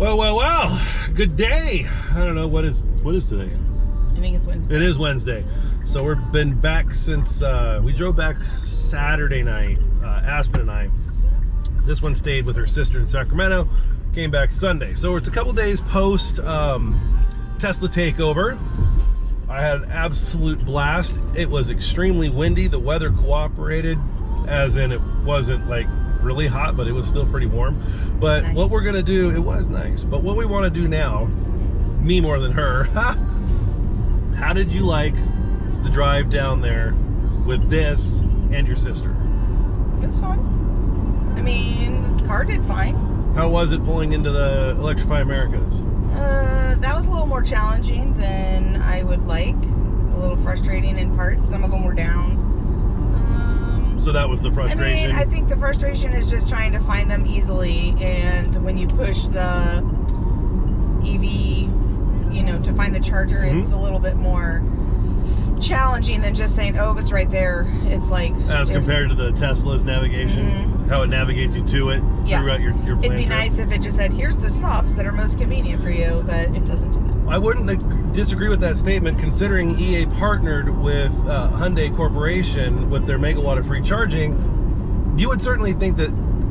Well. Good day. I don't know what is today. I think it's Wednesday. It is Wednesday. So we've been back since we drove back Saturday night. Aspen and I. This one stayed with her sister in Sacramento. Came back Sunday. So it's a couple days post Tesla takeover. I had an absolute blast. It was extremely windy. The weather cooperated, as in it wasn't like really hot, but it was still pretty warm. But nice. What we're gonna do, it was nice. But what we want to do now, me more than her, how did you like the drive down there with this and your sister? It was fun. I mean, the car did fine. How was it pulling into the Electrify Americas? That was a little more challenging than I would like. A little frustrating in parts. Some of them were down. So that was the frustration? I mean, I think the frustration is just trying to find them easily, and when you push the EV, to find the charger, it's a little bit more challenging than just saying, oh, it's right there. It's like... As compared to the Tesla's navigation, how it navigates you to it throughout your plan. It'd be nice if it just said, here's the stops that are most convenient for you, but it doesn't do that. I wouldn't disagree with that statement, considering EA partnered with Hyundai Corporation with their megawatt of free charging. You would certainly think that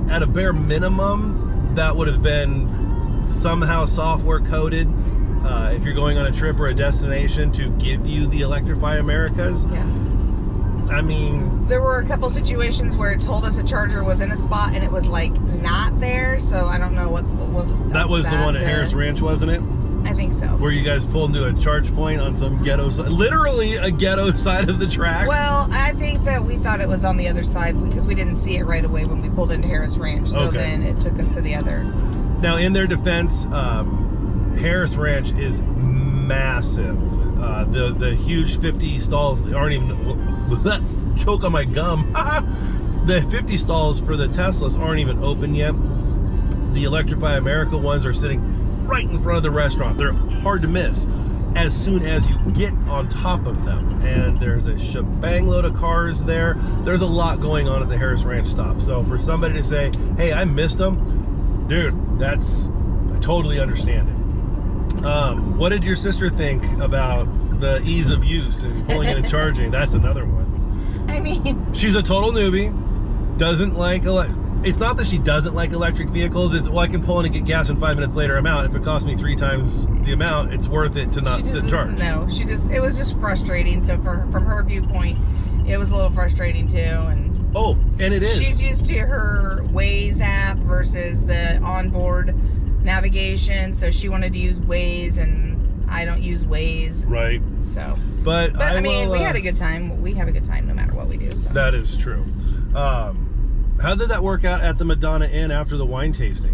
at a bare minimum, that would have been somehow software coded if you're going on a trip or a destination to give you the Electrify Americas. Yeah. I mean... There were a couple situations where it told us a charger was in a spot and it was like not there, so I don't know what was... That was the one at Harris Ranch, wasn't it? I think so. Where you guys pulled into a charge point on some ghetto side, literally a ghetto side of the track. Well, I think that we thought it was on the other side because we didn't see it right away when we pulled into Harris Ranch. So then it took us to the other. Now, in their defense, Harris Ranch is massive. The huge 50 stalls aren't even choke on my gum. The 50 stalls for the Teslas aren't even open yet. The Electrify America ones are sitting right in front of the restaurant. They're hard to miss as soon as you get on top of them. And there's a shebang load of cars there. There's a lot going on at the Harris Ranch stop. So for somebody to say, hey, I missed them, dude, I totally understand it. What did your sister think about the ease of use and pulling in and charging? That's another one. I mean, she's a total newbie, doesn't like it's not that she doesn't like electric vehicles. It's, well, I can pull in and get gas and 5 minutes later I'm out. If it costs me 3 times the amount, it's worth it to not sit charge. No, it was just frustrating. So from her viewpoint, it was a little frustrating too. And and it is. She's used to her Waze app versus the onboard navigation. So she wanted to use Waze, and I don't use Waze. Right. So. But I mean, we had a good time. We have a good time no matter what we do. So. That is true. How did that work out at the Madonna Inn after the wine tasting?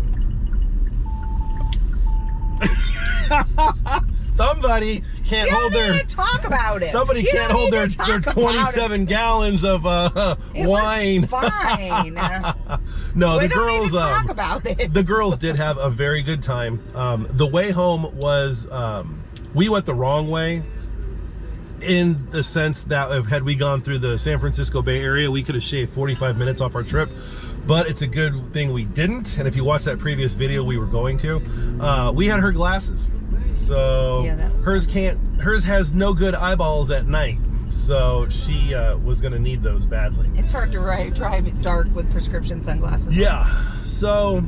Somebody can't hold their... talk about it. Somebody can't hold their 27 gallons of wine. It was fine. No, we the girls... don't need to talk about it. The girls did have a very good time. The way home was... we went the wrong way, in the sense that had we gone through the San Francisco Bay Area, we could have shaved 45 minutes off our trip, but it's a good thing we didn't. And if you watch that previous video we were going to, we had her glasses, so hers has no good eyeballs at night, so she was going to need those badly. It's hard to drive it dark with prescription sunglasses. Yeah, so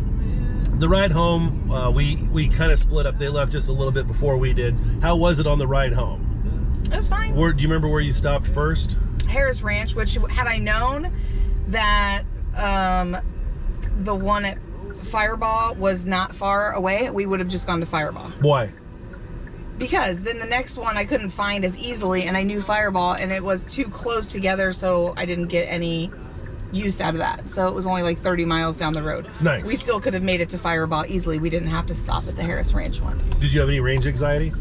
the ride home, we kind of split up. They left just a little bit before we did. How was it on the ride home? It was fine. Do you remember where you stopped first? Harris Ranch, which had I known that the one at Fireball was not far away, we would have just gone to Fireball. Why? Because then the next one I couldn't find as easily, and I knew Fireball, and it was too close together, so I didn't get any use out of that. So it was only like 30 miles down the road. Nice. We still could have made it to Fireball easily. We didn't have to stop at the Harris Ranch one. Did you have any range anxiety?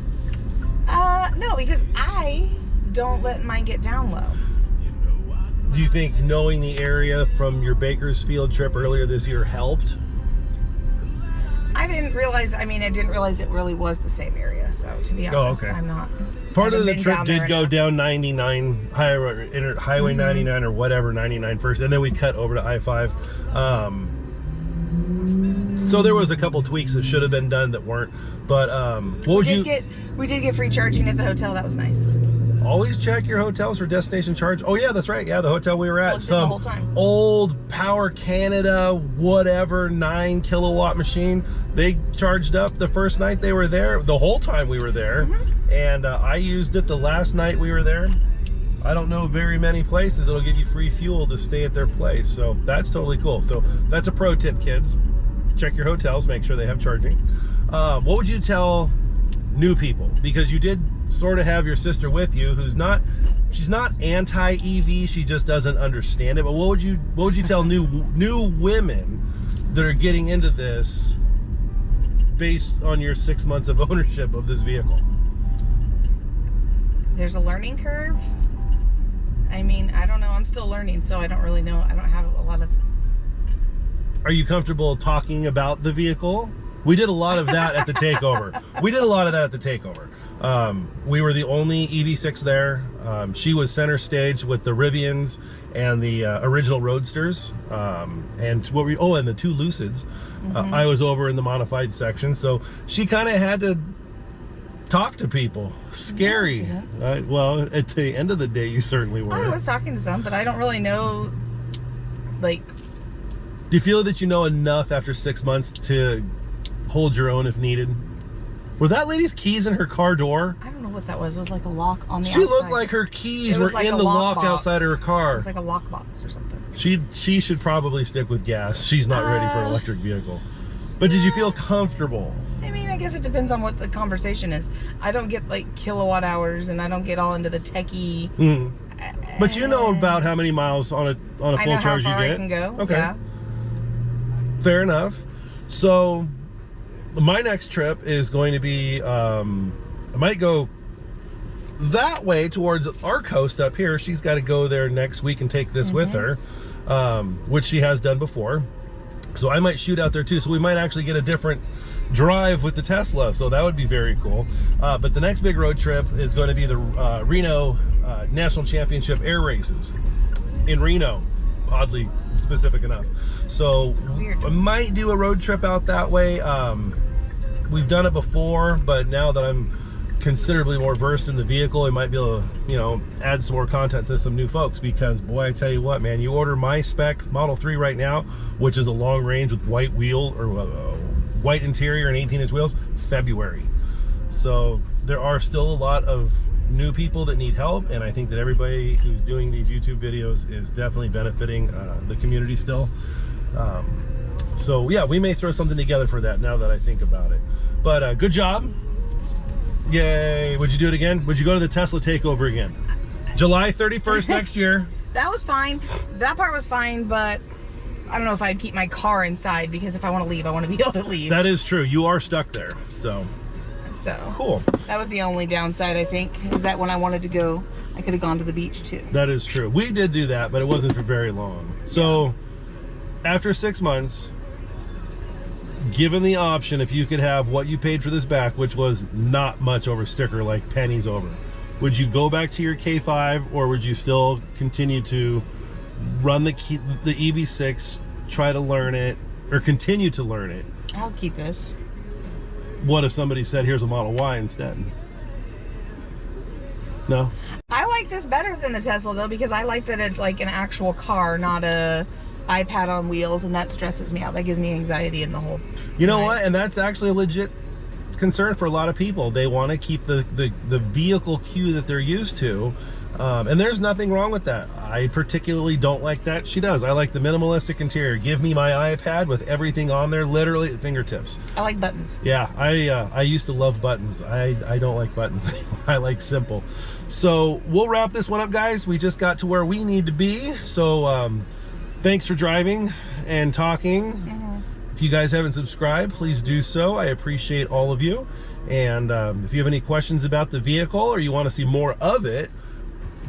No, because I don't let mine get down low. Do you think knowing the area from your Bakersfield trip earlier this year helped? I didn't realize it really was the same area. So to be honest, I'm not. Part of the trip did go down 99, Highway 99 or whatever, 99 first, and then we cut over to I-5. So there was a couple tweaks that should have been done that weren't. But what would we did get free charging at the hotel. That was nice. Always check your hotels for destination charge. Oh yeah, that's right. Yeah, the hotel we were at, the whole time. Old Power Canada, whatever, 9 kilowatt machine. They charged up the first night they were there, the whole time we were there. And I used it the last night we were there. I don't know very many places that'll give you free fuel to stay at their place. So that's totally cool. So that's a pro tip, kids. Check your hotels, make sure they have charging. What would you tell new people? Because you did sort of have your sister with you, she's not anti-EV, she just doesn't understand it. But what would you tell new women that are getting into this based on your 6 months of ownership of this vehicle? There's a learning curve. I mean, I don't know, I'm still learning, so I don't really know. I don't have a lot of... Are you comfortable talking about the vehicle? We did a lot of that at the Takeover. We were the only EV6 there. She was center stage with the Rivians and the original Roadsters, and the 2 Lucids. I was over in the modified section, so she kind of had to talk to people. Scary. Well, at the end of the day, you certainly were. I was talking to some, but I don't really know, like... Do you feel that you know enough after 6 months to hold your own if needed? Were that lady's keys in her car door? I don't know what that was. It was like a lock on the outside. She looked like her keys were like in the lock outside of her car. It was like a lock box or something. She should probably stick with gas. She's not ready for an electric vehicle. But did you feel comfortable? I mean, I guess it depends on what the conversation is. I don't get like kilowatt hours, and I don't get all into the techie. But you know about how many miles on a full charge you get. I can go. Okay. Yeah. Fair enough. So my next trip is going to be, I might go that way towards our coast up here. She's got to go there next week and take this with her, which she has done before. So I might shoot out there too. So we might actually get a different drive with the Tesla. So that would be very cool. But the next big road trip is going to be the Reno National Championship Air Races in Reno. Oddly specific enough. So I might do a road trip out that way. We've done it before, but now that I'm considerably more versed in the vehicle, I might be able to, you know, add some more content to some new folks. Because boy, I tell you what, man, you order my spec Model 3 right now, which is a long range with white wheel or white interior and 18-inch wheels, February. So there are still a lot of new people that need help, and I think that everybody who's doing these YouTube videos is definitely benefiting the community still. So yeah, we may throw something together for that now that I think about it. But good job. Yay. Would you do it again? Would you go to the Tesla Takeover again? July 31st next year. That was fine. That part was fine, but I don't know if I'd keep my car inside, because if I want to leave, I want to be able to leave. That is true. You are stuck there. So cool. That was the only downside, I think, is that when I wanted to go, I could have gone to the beach too. That is true. We did do that, but it wasn't for very long. So after 6 months, given the option, if you could have what you paid for this back, which was not much over sticker, like pennies over, would you go back to your K5, or would you still continue to run the EV6, try to learn it, or continue to learn it? I'll keep this. What if somebody said, here's a Model Y instead? No? I like this better than the Tesla, though, because I like that it's like an actual car, not a iPad on wheels, and that stresses me out. That gives me anxiety in the whole... You know what? And that's actually a legit concern for a lot of people. They want to keep the vehicle queue that they're used to. And there's nothing wrong with that. I particularly don't like that. She does. I like the minimalistic interior. Give me my iPad with everything on there, literally at fingertips. I like buttons. Yeah, I used to love buttons. I don't like buttons anymore. I like simple. So we'll wrap this one up, guys. We just got to where we need to be. So thanks for driving and talking. If you guys haven't subscribed, please do so. I appreciate all of you. And if you have any questions about the vehicle, or you want to see more of it,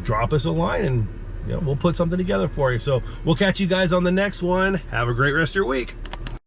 drop us a line, and we'll put something together for you. So we'll catch you guys on the next one. Have a great rest of your week.